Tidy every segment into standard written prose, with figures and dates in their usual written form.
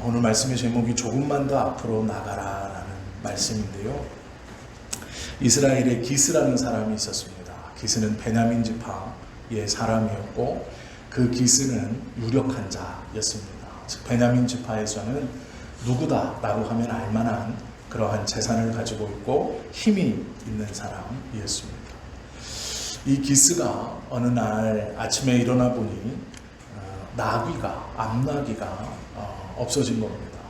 오늘 말씀의 제목이 조금만 더 앞으로 나가라라는 말씀인데요. 이스라엘에 기스라는 사람이 있었습니다. 기스는 베냐민 지파의 사람이었고 그 기스는 유력한 자였습니다. 즉 베냐민 지파에서는 누구다라고 하면 알만한 그러한 재산을 가지고 있고 힘이 있는 사람이었습니다. 이 기스가 어느 날 아침에 일어나 보니 암나귀가 없어진 겁니다.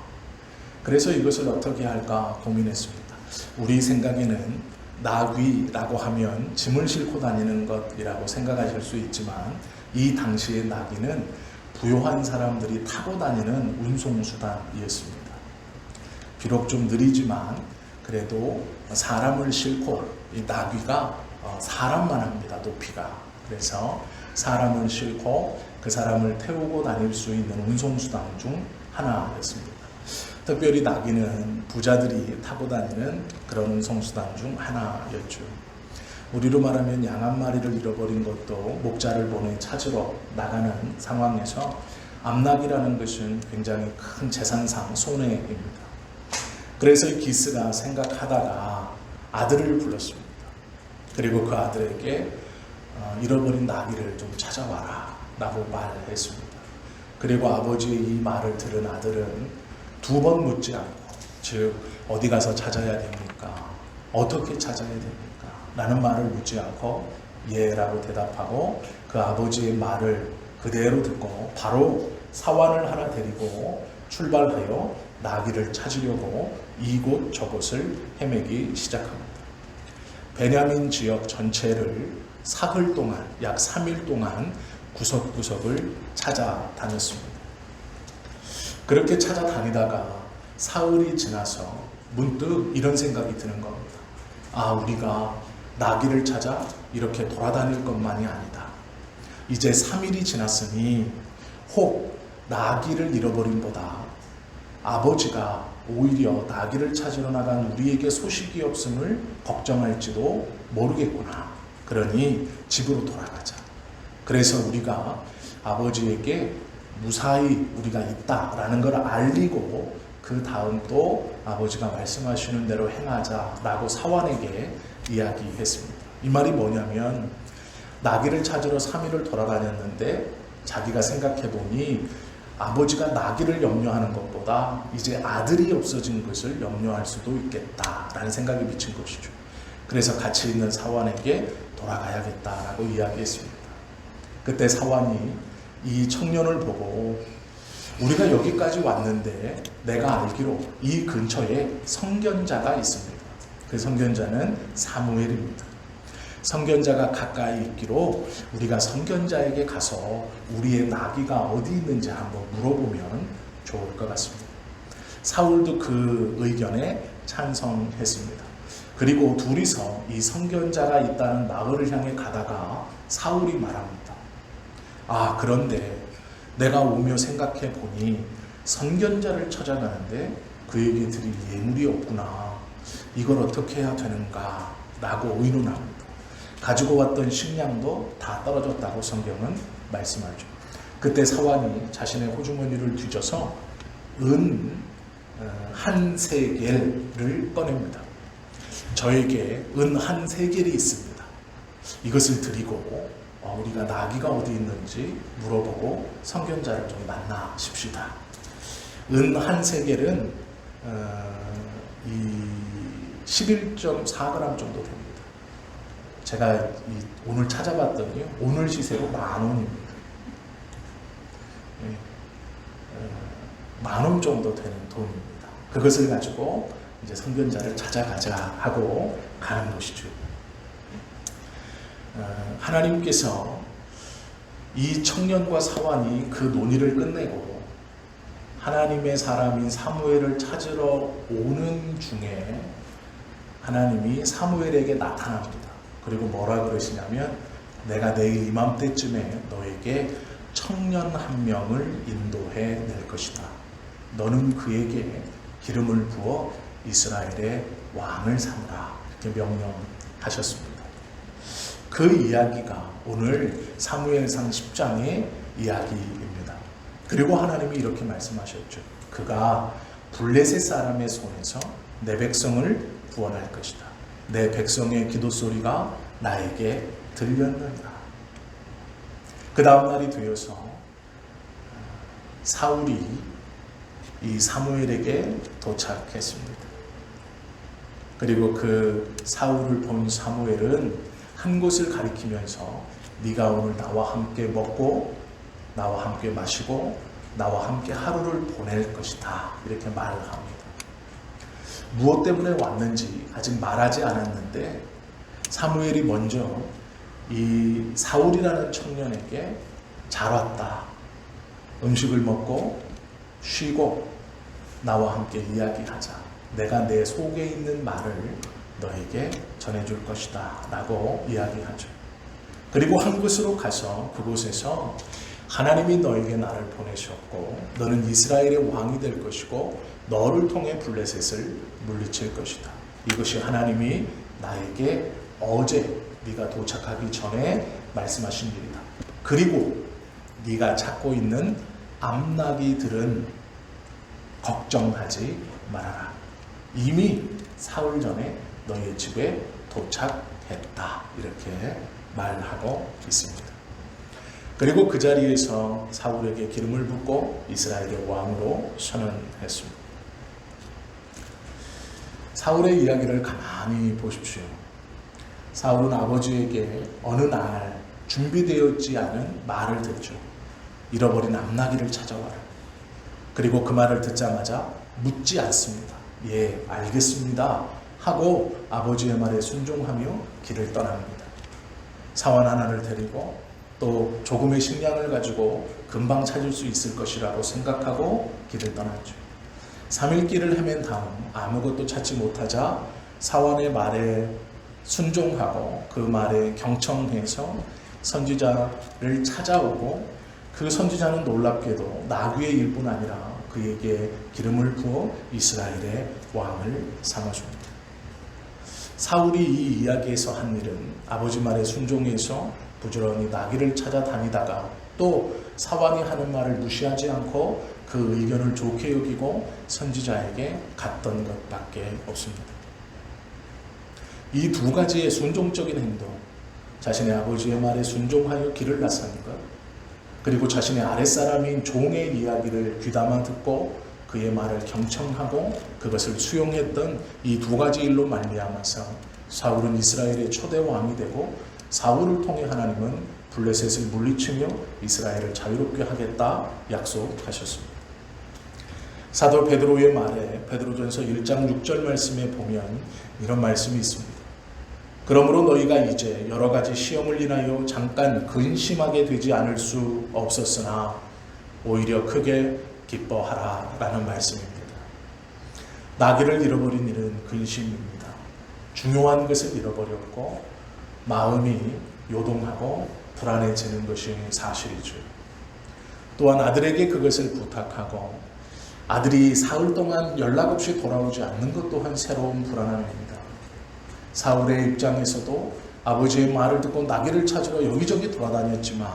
그래서 이것을 어떻게 할까 고민했습니다. 우리 생각에는 나귀라고 하면 짐을 싣고 다니는 것이라고 생각하실 수 있지만 이 당시의 나귀는 부요한 사람들이 타고 다니는 운송수단이었습니다. 비록 좀 느리지만 그래도 사람을 싣고 이 나귀가 사람만 합니다. 높이가. 그래서 사람을 싣고 그 사람을 태우고 다닐 수 있는 운송수단 중 하나였습니다. 특별히 나귀는 부자들이 타고 다니는 그런 운송수단 중 하나였죠. 우리로 말하면 양 한 마리를 잃어버린 것도 목자를 보내 찾으러 나가는 상황에서 암나귀라는 것은 굉장히 큰 재산상 손해입니다. 그래서 이 기스가 생각하다가 아들을 불렀습니다. 그리고 그 아들에게 잃어버린 나귀를 좀 찾아와라 라고 말했습니다. 그리고 아버지의 이 말을 들은 아들은 두 번 묻지 않고, 즉 어디 가서 찾아야 됩니까? 어떻게 찾아야 됩니까? 라는 말을 묻지 않고 예라고 대답하고 그 아버지의 말을 그대로 듣고 바로 사환을 하나 데리고 출발하여 나귀를 찾으려고 이곳 저곳을 헤매기 시작합니다. 베냐민 지역 전체를 사흘 동안, 약 3일 동안 구석구석을 찾아다녔습니다. 그렇게 찾아다니다가 사흘이 지나서 문득 이런 생각이 드는 겁니다. 우리가 나귀를 찾아 이렇게 돌아다닐 것만이 아니다. 이제 3일이 지났으니 혹 나귀를 잃어버림보다 아버지가 오히려 나귀를 찾으러 나간 우리에게 소식이 없음을 걱정할지도 모르겠구나. 그러니 집으로 돌아가자. 그래서 우리가 아버지에게 무사히 우리가 있다라는 걸 알리고 그 다음 또 아버지가 말씀하시는 대로 행하자라고 사환에게 이야기했습니다. 이 말이 뭐냐면 나귀를 찾으러 3일을 돌아다녔는데 자기가 생각해보니 아버지가 나귀를 염려하는 것보다 이제 아들이 없어진 것을 염려할 수도 있겠다라는 생각이 미친 것이죠. 그래서 같이 있는 사환에게 돌아가야겠다라고 이야기했습니다. 그때 사환이 이 청년을 보고 우리가 여기까지 왔는데 내가 알기로 이 근처에 성견자가 있습니다. 그 성견자는 사무엘입니다. 성견자가 가까이 있기로 우리가 성견자에게 가서 우리의 나귀가 어디 있는지 한번 물어보면 좋을 것 같습니다. 사울도 그 의견에 찬성했습니다. 그리고 둘이서 이 성견자가 있다는 마을을 향해 가다가 사울이 말합니다. 그런데 내가 오며 생각해 보니 선견자를 찾아가는데 그에게 드릴 예물이 없구나. 이걸 어떻게 해야 되는가? 라고 의논합니다. 가지고 왔던 식량도 다 떨어졌다고 성경은 말씀하죠. 그때 사환이 자신의 호주머니를 뒤져서 은 한 세겔을 꺼냅니다. 저에게 은 한 세겔이 있습니다. 이것을 드리고 우리가 나귀가 어디 있는지 물어보고 성견자를 좀 만나십시다. 은 한 세겔은 11.4g 정도 됩니다. 제가 오늘 찾아봤더니 오늘 시세로 10,000원입니다. 10,000원 정도 되는 돈입니다. 그것을 가지고 이제 성견자를 찾아가자 하고 가는 것이죠. 하나님께서 이 청년과 사환이 그 논의를 끝내고 하나님의 사람인 사무엘을 찾으러 오는 중에 하나님이 사무엘에게 나타납니다. 그리고 뭐라 그러시냐면 내가 내일 이맘때쯤에 너에게 청년 한 명을 인도해 낼 것이다. 너는 그에게 기름을 부어 이스라엘의 왕을 삼으라. 이렇게 명령하셨습니다. 그 이야기가 오늘 사무엘상 10장의 이야기입니다. 그리고 하나님이 이렇게 말씀하셨죠. 그가 블레셋 사람의 손에서 내 백성을 구원할 것이다. 내 백성의 기도 소리가 나에게 들렸느니라. 그 다음 날이 되어서 사울이 이 사무엘에게 도착했습니다. 그리고 그 사울을 본 사무엘은 한 곳을 가리키면서 네가 오늘 나와 함께 먹고 나와 함께 마시고 나와 함께 하루를 보낼 것이다. 이렇게 말을 합니다. 무엇 때문에 왔는지 아직 말하지 않았는데 사무엘이 먼저 이 사울이라는 청년에게 잘 왔다. 음식을 먹고 쉬고 나와 함께 이야기하자. 내가 내 속에 있는 말을 너에게 전해줄 것이다 라고 이야기하죠. 그리고 한 곳으로 가서 그곳에서 하나님이 너에게 나를 보내셨고 너는 이스라엘의 왕이 될 것이고 너를 통해 블레셋을 물리칠 것이다. 이것이 하나님이 나에게 어제 네가 도착하기 전에 말씀하신 일이다. 그리고 네가 찾고 있는 암나기들은 걱정하지 말아라. 이미 사흘 전에 너희 집에 도착했다. 이렇게 말하고 있습니다. 그리고 그 자리에서 사울에게 기름을 붓고 이스라엘의 왕으로 선언했습니다. 사울의 이야기를 가만히 보십시오. 사울은 아버지에게 어느 날 준비되었지 않은 말을 듣죠. 잃어버린 암나기를 찾아와라. 그리고 그 말을 듣자마자 묻지 않습니다. 예, 알겠습니다 하고 아버지의 말에 순종하며 길을 떠납니다. 사원 하나를 데리고 또 조금의 식량을 가지고 금방 찾을 수 있을 것이라고 생각하고 길을 떠났죠. 3일 길을 헤맨 다음 아무것도 찾지 못하자 사원의 말에 순종하고 그 말에 경청해서 선지자를 찾아오고 그 선지자는 놀랍게도 나귀의 일뿐 아니라 그에게 기름을 부어 이스라엘의 왕을 삼아줍니다. 사울이 이 이야기에서 한 일은 아버지 말에 순종해서 부지런히 나귀를 찾아다니다가 또 사환이 하는 말을 무시하지 않고 그 의견을 좋게 여기고 선지자에게 갔던 것밖에 없습니다. 이 두 가지의 순종적인 행동, 자신의 아버지의 말에 순종하여 길을 나서는 것, 그리고 자신의 아랫사람인 종의 이야기를 귀담아 듣고 그의 말을 경청하고 그것을 수용했던 이 두 가지 일로 말미암아서 사울은 이스라엘의 초대 왕이 되고 사울을 통해 하나님은 블레셋을 물리치며 이스라엘을 자유롭게 하겠다 약속하셨습니다. 사도 베드로의 말에 베드로전서 1장 6절 말씀에 보면 이런 말씀이 있습니다. 그러므로 너희가 이제 여러 가지 시험을 인하여 잠깐 근심하게 되지 않을 수 없었으나 오히려 크게 기뻐하라 라는 말씀입니다. 나귀를 잃어버린 일은 근심입니다. 중요한 것을 잃어버렸고 마음이 요동하고 불안해지는 것이 사실이죠. 또한 아들에게 그것을 부탁하고 아들이 사흘 동안 연락 없이 돌아오지 않는 것 또한 새로운 불안함입니다. 사울의 입장에서도 아버지의 말을 듣고 나귀를 찾으러 여기저기 돌아다녔지만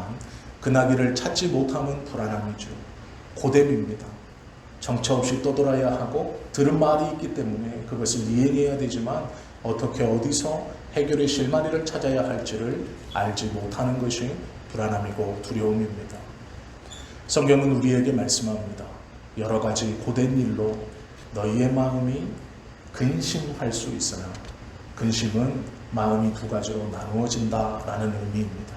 그 나귀를 찾지 못함은 불안함이죠. 고됨입니다. 정처 없이 떠돌아야 하고 들은 말이 있기 때문에 그것을 이행해야 되지만 어떻게 어디서 해결의 실마리를 찾아야 할지를 알지 못하는 것이 불안함이고 두려움입니다. 성경은 우리에게 말씀합니다. 여러 가지 고된 일로 너희의 마음이 근심할 수 있으나 근심은 마음이 두 가지로 나누어진다라는 의미입니다.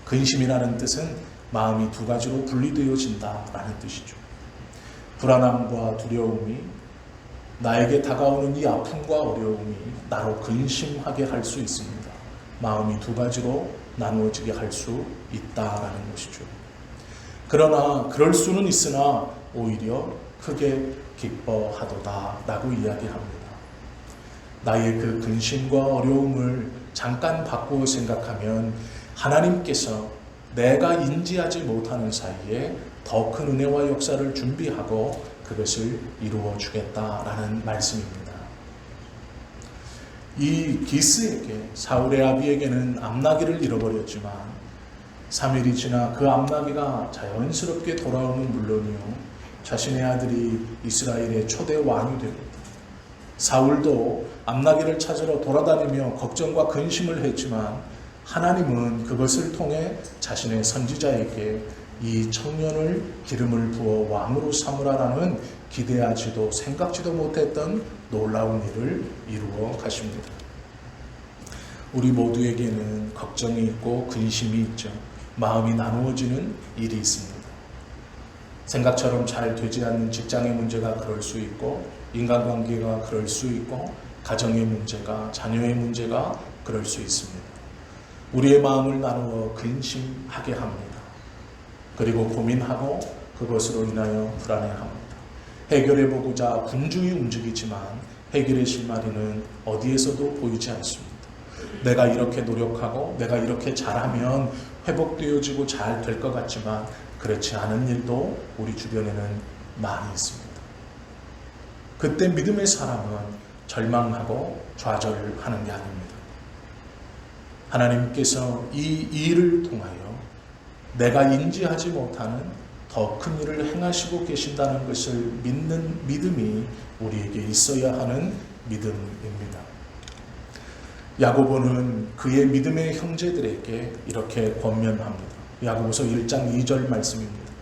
근심이라는 뜻은 마음이 두 가지로 분리되어진다라는 뜻이죠. 불안함과 두려움이 나에게 다가오는 이 아픔과 어려움이 나로 근심하게 할 수 있습니다. 마음이 두 가지로 나누어지게 할 수 있다라는 것이죠. 그러나 그럴 수는 있으나 오히려 크게 기뻐하도다라고 이야기합니다. 나의 그 근심과 어려움을 잠깐 바꾸어 생각하면 하나님께서 내가 인지하지 못하는 사이에 더 큰 은혜와 역사를 준비하고 그것을 이루어 주겠다라는 말씀입니다. 이 기스에게 사울의 아비에게는 암나기를 잃어버렸지만 3일이 지나 그 암나기가 자연스럽게 돌아오는 물론이요 자신의 아들이 이스라엘의 초대 왕이 됩니다. 사울도 암나기를 찾으러 돌아다니며 걱정과 근심을 했지만 하나님은 그것을 통해 자신의 선지자에게 이 청년을 기름을 부어 왕으로 삼으라라는 기대하지도 생각지도 못했던 놀라운 일을 이루어 가십니다. 우리 모두에게는 걱정이 있고 근심이 있죠. 마음이 나누어지는 일이 있습니다. 생각처럼 잘 되지 않는 직장의 문제가 그럴 수 있고, 인간관계가 그럴 수 있고, 가정의 문제가, 자녀의 문제가 그럴 수 있습니다. 우리의 마음을 나누어 근심하게 합니다. 그리고 고민하고 그것으로 인하여 불안해합니다. 해결해보고자 분주히 움직이지만 해결의 실마리는 어디에서도 보이지 않습니다. 내가 이렇게 노력하고 내가 이렇게 잘하면 회복되어지고 잘 될 것 같지만 그렇지 않은 일도 우리 주변에는 많이 있습니다. 그때 믿음의 사람은 절망하고 좌절하는 게 아닙니다. 하나님께서 이 일을 통하여 내가 인지하지 못하는 더 큰 일을 행하시고 계신다는 것을 믿는 믿음이 우리에게 있어야 하는 믿음입니다. 야고보는 그의 믿음의 형제들에게 이렇게 권면합니다. 야고보서 1장 2절 말씀입니다.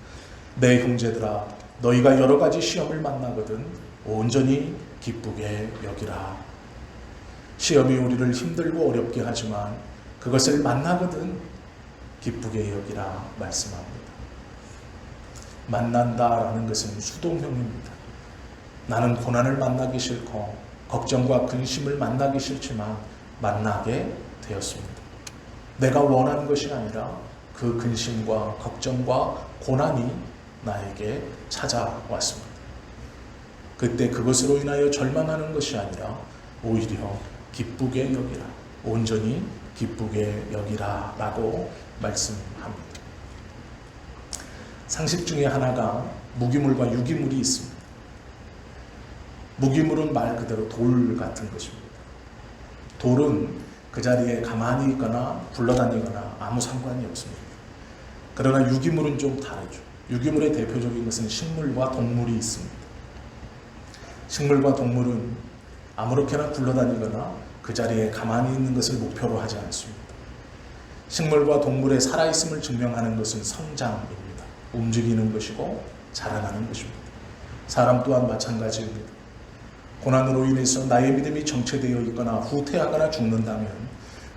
내 형제들아, 너희가 여러 가지 시험을 만나거든 온전히 기쁘게 여기라. 시험이 우리를 힘들고 어렵게 하지만 그것을 만나거든 기쁘게 여기라 말씀합니다. 만난다라는 것은 수동형입니다. 나는 고난을 만나기 싫고 걱정과 근심을 만나기 싫지만 만나게 되었습니다. 내가 원하는 것이 아니라 그 근심과 걱정과 고난이 나에게 찾아왔습니다. 그때 그것으로 인하여 절망하는 것이 아니라 오히려 기쁘게 여기라, 온전히 기쁘게 여기라 라고 말씀합니다. 상식 중에 하나가 무기물과 유기물이 있습니다. 무기물은 말 그대로 돌 같은 것입니다. 돌은 그 자리에 가만히 있거나 굴러다니거나 아무 상관이 없습니다. 그러나 유기물은 좀 다르죠. 유기물의 대표적인 것은 식물과 동물이 있습니다. 식물과 동물은 아무렇게나 굴러다니거나 그 자리에 가만히 있는 것을 목표로 하지 않습니다. 식물과 동물의 살아있음을 증명하는 것은 성장입니다. 움직이는 것이고 자라나는 것입니다. 사람 또한 마찬가지입니다. 고난으로 인해서 나의 믿음이 정체되어 있거나 후퇴하거나 죽는다면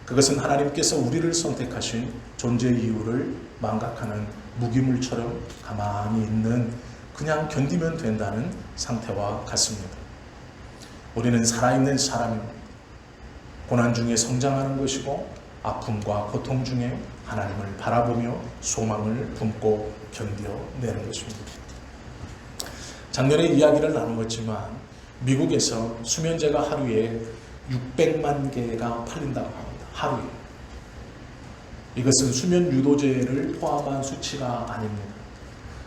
그것은 하나님께서 우리를 선택하신 존재 이유를 망각하는 무기물처럼 가만히 있는, 그냥 견디면 된다는 상태와 같습니다. 우리는 살아있는 사람입니다. 고난 중에 성장하는 것이고 아픔과 고통 중에 하나님을 바라보며 소망을 품고 견뎌내는 것입니다. 작년에 이야기를 나누었지만 미국에서 수면제가 하루에 600만 개가 팔린다고 합니다. 하루에. 이것은 수면 유도제를 포함한 수치가 아닙니다.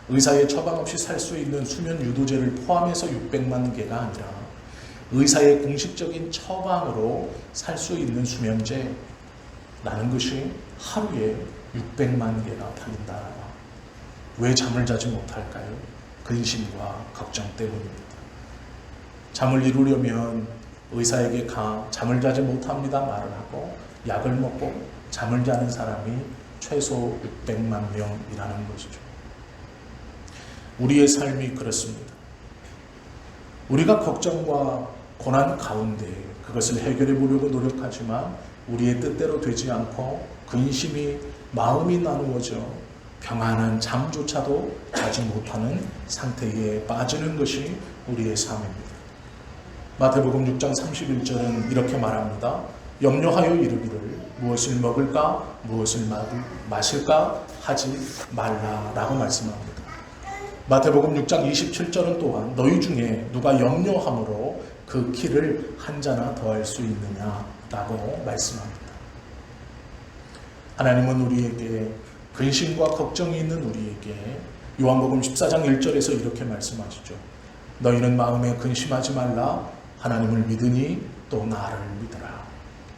의사의 처방 없이 살 수 있는 수면 유도제를 포함해서 600만 개가 아니라 의사의 공식적인 처방으로 살 수 있는 수면제라는 것이 하루에 600만 개가 팔린다. 왜 잠을 자지 못할까요? 근심과 걱정 때문입니다. 잠을 이루려면 의사에게 잠을 자지 못합니다 말을 하고 약을 먹고 잠을 자는 사람이 최소 600만 명이라는 것이죠. 우리의 삶이 그렇습니다. 우리가 걱정과 고난 가운데 그것을 해결해 보려고 노력하지만 우리의 뜻대로 되지 않고 근심이 마음이 나누어져 평안한 잠조차도 자지 못하는 상태에 빠지는 것이 우리의 삶입니다. 마태복음 6장 31절은 이렇게 말합니다. 염려하여 이르기를 무엇을 먹을까 무엇을 마실까 하지 말라라고 말씀합니다. 마태복음 6장 27절은 또한 너희 중에 누가 염려함으로 그 키를 한 자나 더할 수 있느냐라고 말씀합니다. 하나님은 우리에게 근심과 걱정이 있는 우리에게 요한복음 14장 1절에서 이렇게 말씀하시죠. 너희는 마음에 근심하지 말라. 하나님을 믿으니 또 나를 믿으라.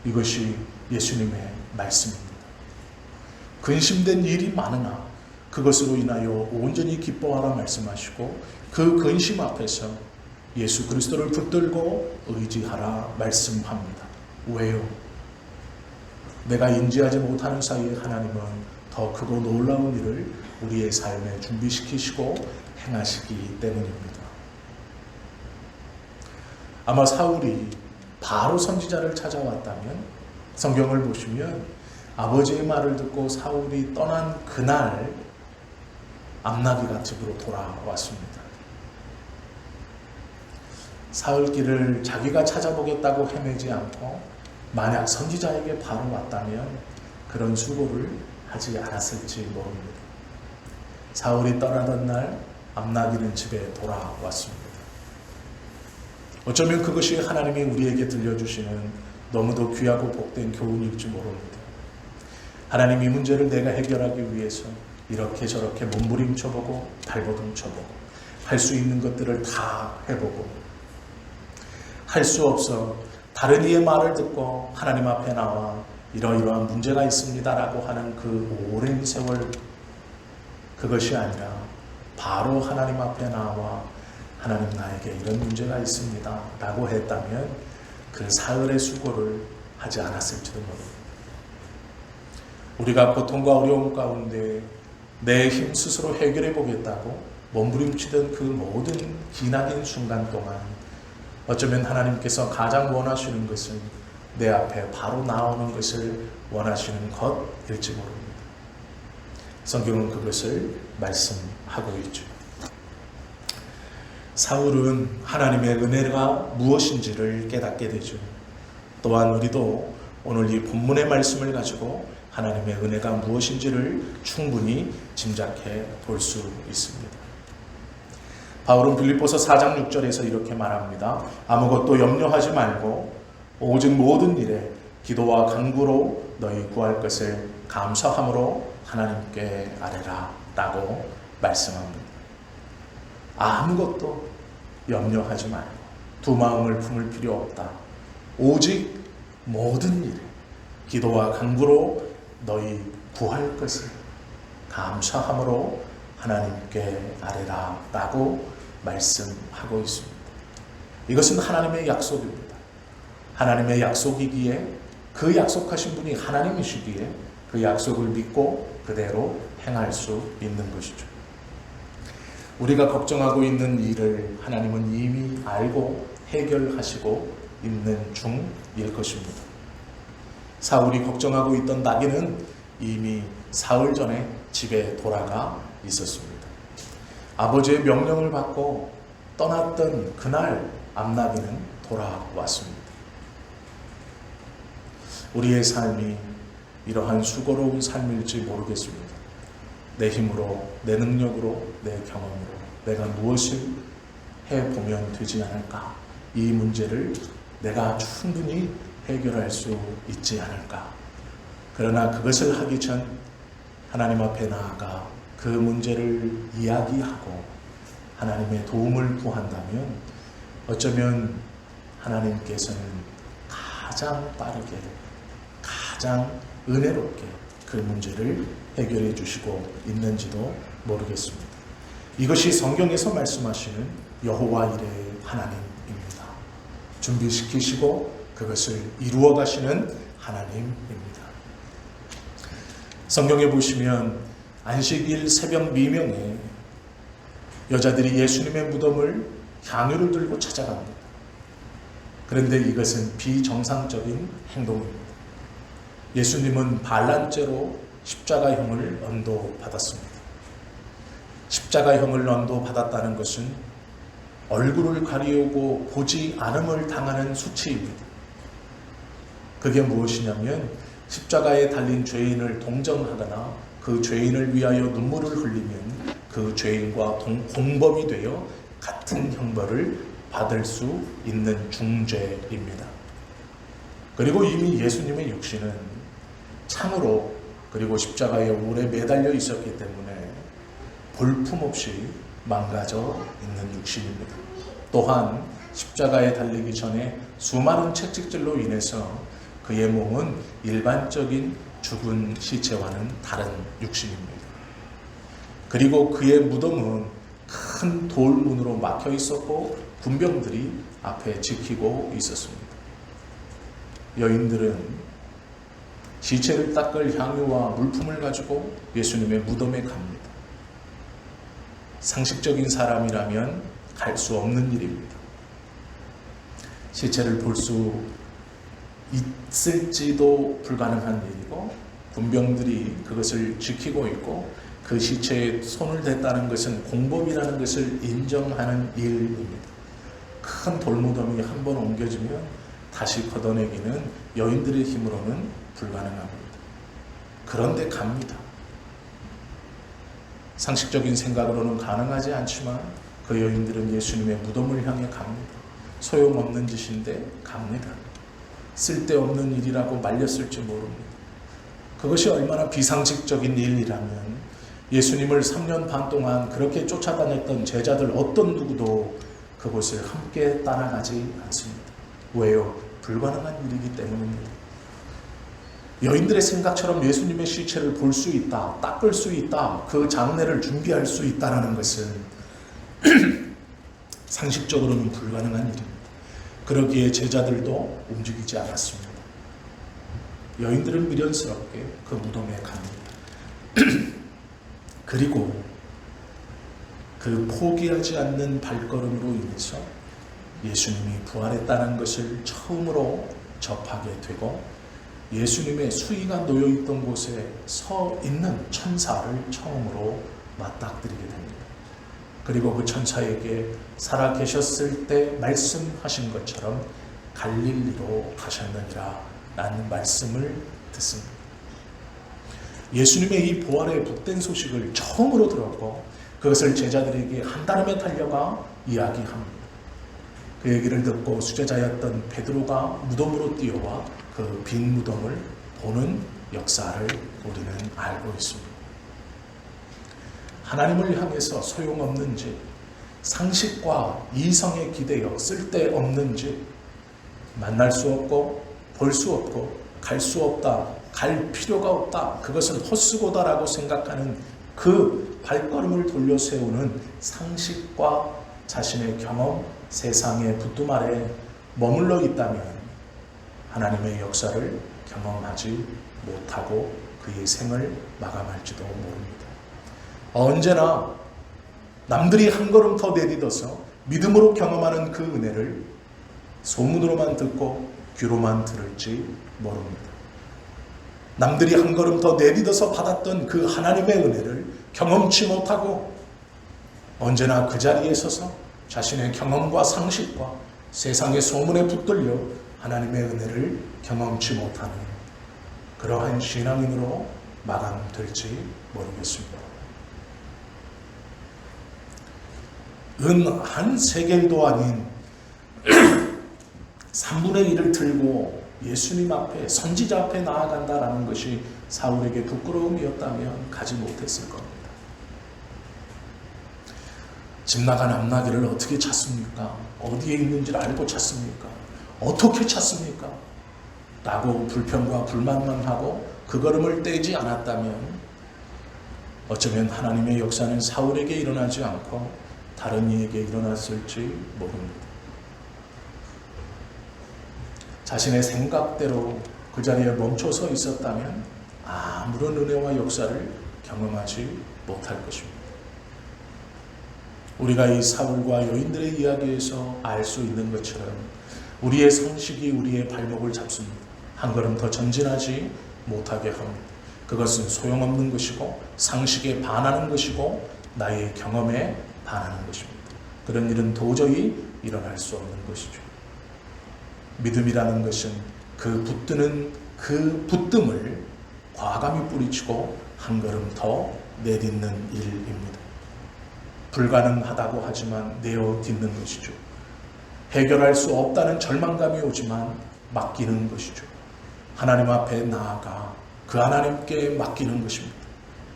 이것이 예수님의 말씀입니다. 근심된 일이 많으나 그것으로 인하여 온전히 기뻐하라 말씀하시고 그 근심 앞에서 예수 그리스도를 붙들고 의지하라 말씀합니다. 왜요? 내가 인지하지 못하는 사이에 하나님은 더 크고 놀라운 일을 우리의 삶에 준비시키시고 행하시기 때문입니다. 아마 사울이 바로 선지자를 찾아왔다면 성경을 보시면 아버지의 말을 듣고 사울이 떠난 그날 암나기가 집으로 돌아왔습니다. 사울길을 자기가 찾아보겠다고 헤매지 않고 만약 선지자에게 바로 왔다면 그런 수고를 하지 않았을지 모릅니다. 사울이 떠나던 날 암나기는 집에 돌아왔습니다. 어쩌면 그것이 하나님이 우리에게 들려주시는 너무도 귀하고 복된 교훈일지 모릅니다. 하나님이 문제를 내가 해결하기 위해서 이렇게 저렇게 몸부림쳐보고 발버둥쳐보고 할 수 있는 것들을 다 해보고 할 수 없어 다른 이의 말을 듣고 하나님 앞에 나와 이러이러한 문제가 있습니다라고 하는 그 오랜 세월, 그것이 아니라 바로 하나님 앞에 나와 하나님 나에게 이런 문제가 있습니다 라고 했다면 그 사흘의 수고를 하지 않았을지도 모릅니다. 우리가 고통과 어려움 가운데 내 힘 스스로 해결해 보겠다고 몸부림치던 그 모든 기나긴 순간 동안 어쩌면 하나님께서 가장 원하시는 것은 내 앞에 바로 나오는 것을 원하시는 것일지 모릅니다. 성경은 그것을 말씀하고 있죠. 사울은 하나님의 은혜가 무엇인지를 깨닫게 되죠. 또한 우리도 오늘 이 본문의 말씀을 가지고 하나님의 은혜가 무엇인지를 충분히 짐작해 볼 수 있습니다. 바울은 빌립보서 4장 6절에서 이렇게 말합니다. 아무것도 염려하지 말고 오직 모든 일에 기도와 간구로 너희 구할 것을 감사함으로 하나님께 아뢰라 라고 말씀합니다. 아무것도 염려하지 말고 두 마음을 품을 필요 없다. 오직 모든 일에 기도와 간구로 너희 구할 것을 감사함으로 하나님께 아뢰라 라고 말씀하고 있습니다. 이것은 하나님의 약속입니다. 하나님의 약속이기에 그 약속하신 분이 하나님이시기에 그 약속을 믿고 그대로 행할 수 있는 것이죠. 우리가 걱정하고 있는 일을 하나님은 이미 알고 해결하시고 있는 중일 것입니다. 사울이 걱정하고 있던 나귀는 이미 사흘 전에 집에 돌아가 있었습니다. 아버지의 명령을 받고 떠났던 그날 암나귀는 돌아왔습니다. 우리의 삶이 이러한 수고로운 삶일지 모르겠습니다. 내 힘으로, 내 능력으로, 내 경험으로 내가 무엇을 해보면 되지 않을까? 이 문제를 내가 충분히 해결할 수 있지 않을까? 그러나 그것을 하기 전 하나님 앞에 나아가 그 문제를 이야기하고 하나님의 도움을 구한다면 어쩌면 하나님께서는 가장 빠르게, 가장 은혜롭게 그 문제를 해결해 주시고 있는지도 모르겠습니다. 이것이 성경에서 말씀하시는 여호와 이레의 하나님입니다. 준비시키시고 그것을 이루어 가시는 하나님입니다. 성경에 보시면 안식일 새벽 미명에 여자들이 예수님의 무덤을 향유를 들고 찾아갑니다. 그런데 이것은 비정상적인 행동입니다. 예수님은 반란죄로 십자가형을 언도받았습니다. 십자가형을 언도받았다는 것은 얼굴을 가리우고 보지 않음을 당하는 수치입니다. 그게 무엇이냐면 십자가에 달린 죄인을 동정하거나 그 죄인을 위하여 눈물을 흘리면 그 죄인과 공범이 되어 같은 형벌을 받을 수 있는 중죄입니다. 그리고 이미 예수님의 육신은 창으로 그리고 십자가에 오래 매달려 있었기 때문에 볼품없이 망가져 있는 육신입니다. 또한 십자가에 달리기 전에 수많은 채찍질로 인해서 그의 몸은 일반적인 죽은 시체와는 다른 육신입니다. 그리고 그의 무덤은 큰 돌문으로 막혀 있었고 군병들이 앞에 지키고 있었습니다. 여인들은 시체를 닦을 향유와 물품을 가지고 예수님의 무덤에 갑니다. 상식적인 사람이라면 갈 수 없는 일입니다. 시체를 볼 수 있을지도 불가능한 일이고 군병들이 그것을 지키고 있고 그 시체에 손을 댔다는 것은 공범이라는 것을 인정하는 일입니다. 큰 돌무덤이 한 번 옮겨지면 다시 걷어내기는 여인들의 힘으로는 불가능합니다. 그런데 갑니다. 상식적인 생각으로는 가능하지 않지만 그 여인들은 예수님의 무덤을 향해 갑니다. 소용없는 짓인데 갑니다. 쓸데없는 일이라고 말렸을지 모릅니다. 그것이 얼마나 비상식적인 일이라면 예수님을 3년 반 동안 그렇게 쫓아다녔던 제자들 어떤 누구도 그곳을 함께 따라가지 않습니다. 왜요? 불가능한 일이기 때문입니다. 여인들의 생각처럼 예수님의 시체를 볼 수 있다, 닦을 수 있다, 그 장례를 준비할 수 있다는 것은 상식적으로는 불가능한 일입니다. 그러기에 제자들도 움직이지 않았습니다. 여인들은 미련스럽게 그 무덤에 갑니다. 그리고 그 포기하지 않는 발걸음으로 인해서 예수님이 부활했다는 것을 처음으로 접하게 되고 예수님의 수의가 놓여있던 곳에 서 있는 천사를 처음으로 맞닥뜨리게 됩니다. 그리고 그 천사에게 살아계셨을 때 말씀하신 것처럼 갈릴리로 가셨느니라 라는 말씀을 듣습니다. 예수님의 이 부활의 복된 소식을 처음으로 들었고 그것을 제자들에게 한달음에 달려가 이야기합니다. 그 얘기를 듣고 수제자였던 베드로가 무덤으로 뛰어와 그 빈 무덤을 보는 역사를 우리는 알고 있습니다. 하나님을 향해서 소용없는 짓, 상식과 이성에 기대어 쓸데없는 짓, 만날 수 없고 볼 수 없고 갈 수 없다, 갈 필요가 없다, 그것은 헛수고다라고 생각하는 그 발걸음을 돌려 세우는 상식과 자신의 경험, 세상의 부뚜 아래 머물러 있다면 하나님의 역사를 경험하지 못하고 그의 생을 마감할지도 모릅니다. 언제나 남들이 한 걸음 더 내딛어서 믿음으로 경험하는 그 은혜를 소문으로만 듣고 귀로만 들을지 모릅니다. 남들이 한 걸음 더 내딛어서 받았던 그 하나님의 은혜를 경험치 못하고 언제나 그 자리에 서서 자신의 경험과 상식과 세상의 소문에 붙들려 하나님의 은혜를 경험치 못하는 그러한 신앙인으로 마감될지 모르겠습니다. 은 한 세겔도 아닌 3분의 1을 들고 예수님 앞에, 선지자 앞에 나아간다라는 것이 사울에게 부끄러움이었다면 가지 못했을 겁니다. 집 나간 암나귀를 어떻게 찾습니까? 어디에 있는지를 알고 찾습니까? 어떻게 찾습니까? 라고 불평과 불만만 하고 그 걸음을 떼지 않았다면 어쩌면 하나님의 역사는 사울에게 일어나지 않고 다른 이에게 일어났을지 모릅니다. 자신의 생각대로 그 자리에 멈춰서 있었다면 아무런 은혜와 역사를 경험하지 못할 것입니다. 우리가 이 사울과 여인들의 이야기에서 알 수 있는 것처럼 우리의 상식이 우리의 발목을 잡습니다. 한 걸음 더 전진하지 못하게 합니다. 그것은 소용없는 것이고 상식에 반하는 것이고 나의 경험에 반하는 것입니다. 그런 일은 도저히 일어날 수 없는 것이죠. 믿음이라는 것은 그 붙드는 그 붙듦을 과감히 뿌리치고 한 걸음 더 내딛는 일입니다. 불가능하다고 하지만 내어 딛는 것이죠. 해결할 수 없다는 절망감이 오지만 맡기는 것이죠. 하나님 앞에 나아가 그 하나님께 맡기는 것입니다.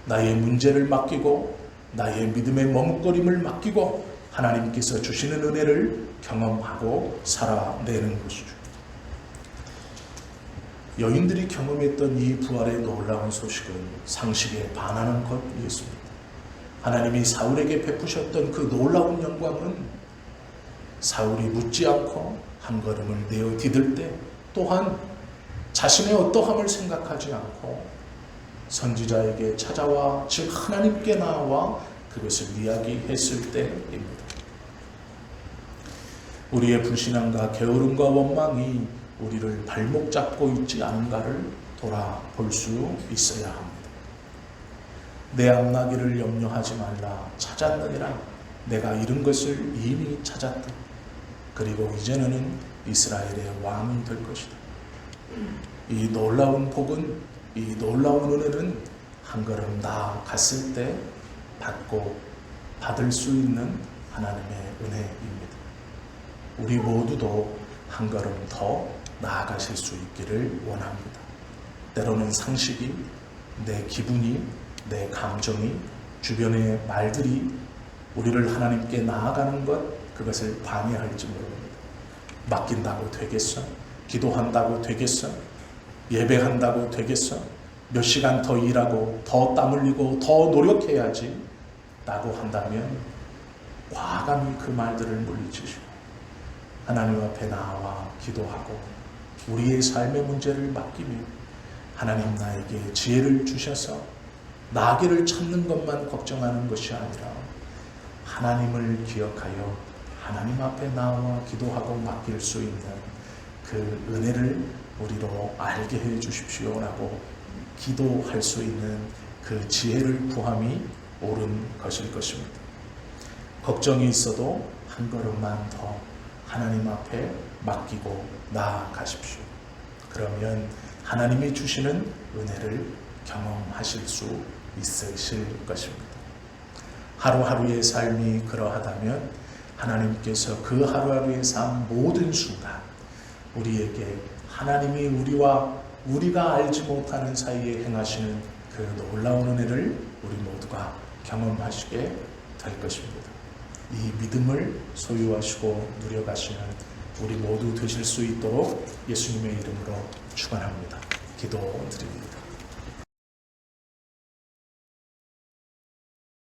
나의 문제를 맡기고 나의 믿음의 머뭇거림을 맡기고 하나님께서 주시는 은혜를 경험하고 살아내는 것이죠. 여인들이 경험했던 이 부활의 놀라운 소식은 상식에 반하는 것이었습니다. 하나님이 사울에게 베푸셨던 그 놀라운 영광은 사울이 묻지 않고 한 걸음을 내어 디딜 때 또한 자신의 어떠함을 생각하지 않고 선지자에게 찾아와 즉 하나님께 나와 그것을 이야기했을 때입니다. 우리의 불신앙과 게으름과 원망이 우리를 발목 잡고 있지 않은가를 돌아볼 수 있어야 합니다. 내 앞나기를 염려하지 말라. 찾았느니라. 내가 이룬 것을 이미 찾았다. 그리고 이제는 이스라엘의 왕이 될 것이다. 이 놀라운 복은, 이 놀라운 은혜는 한 걸음 나아갔을 때 받을 수 있는 하나님의 은혜입니다. 우리 모두도 한 걸음 더 나아가실 수 있기를 원합니다. 때로는 상식이, 내 기분이, 내 감정이, 주변의 말들이 우리를 하나님께 나아가는 것, 그것을 방해할지 모릅니다. 맡긴다고 되겠어? 기도한다고 되겠어? 예배한다고 되겠어? 몇 시간 더 일하고 더 땀 흘리고 더 노력해야지 라고 한다면 과감히 그 말들을 물리치시고 하나님 앞에 나와 기도하고 우리의 삶의 문제를 맡기며 하나님 나에게 지혜를 주셔서 나기를 찾는 것만 걱정하는 것이 아니라 하나님을 기억하여 하나님 앞에 나와 기도하고 맡길 수 있는 그 은혜를 우리로 알게 해 주십시오라고 기도할 수 있는 그 지혜를 구함이 옳은 것일 것입니다. 걱정이 있어도 한 걸음만 더 하나님 앞에 맡기고 나아가십시오. 그러면 하나님이 주시는 은혜를 경험하실 수 있으실 것입니다. 하루하루의 삶이 그러하다면 하나님께서 그 하루하루의 삶 모든 순간 우리에게 하나님이 우리가 알지 못하는 사이에 행하시는 그 놀라운 은혜를 우리 모두가 경험하시게 될 것입니다. 이 믿음을 소유하시고 누려가시는 우리 모두 되실 수 있도록 예수님의 이름으로 축원합니다. 기도드립니다.